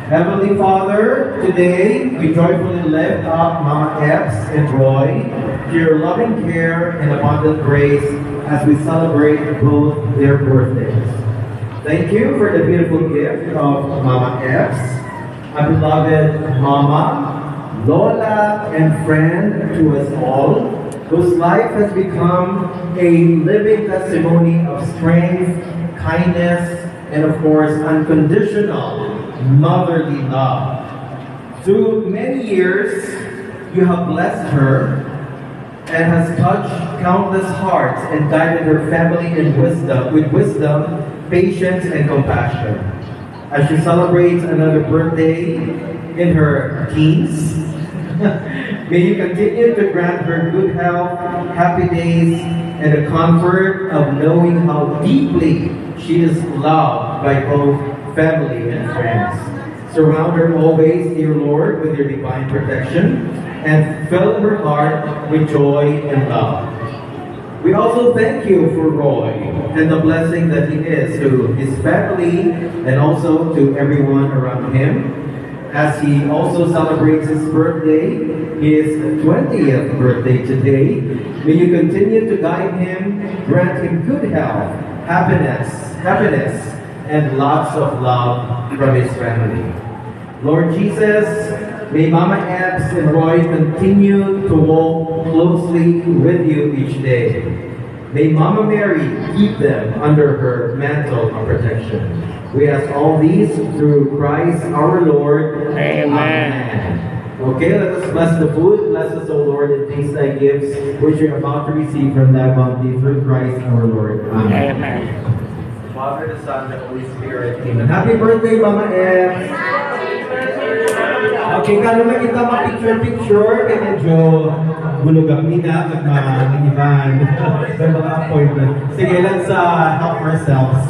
Heavenly Father, today we joyfully lift up Mama Epps and Roy to your loving care and abundant grace as we celebrate both their birthdays. Thank you for the beautiful gift of Mama Epps, a beloved Mama, Lola, and friend to us all, whose life has become a living testimony of strength, kindness, and of course, unconditional motherly love. Through many years, you have blessed her and has touched countless hearts and guided her family with wisdom, patience, and compassion. As she celebrates another birthday in her teens, may you continue to grant her good health, happy days, and the comfort of knowing how deeply she is loved by both family and friends. Surround her always, dear Lord, with your divine protection and fill her heart with joy and love. We also thank you for Roy and the blessing that he is to his family and also to everyone around him. As he also celebrates his birthday, his 20th birthday today, may you continue to guide him, grant him good health, happiness, and lots of love from his family. Lord Jesus, may Mama Epps and Roy continue to walk closely with you each day. May Mama Mary keep them under her mantle of protection. We ask all these through Christ our Lord. Amen. Okay, let us bless the food. Bless us, O Lord, and taste thy gifts, which we are about to receive from thy bounty through Christ our Lord. Amen. Amen. Father, the Son, the Holy Spirit. Amen. Happy birthday, Mama Epps. Okay, kano na kita ma-picture-picture, kaya medyo bulugak nina at mga iban sa mga appointment. Sige, let's help ourselves.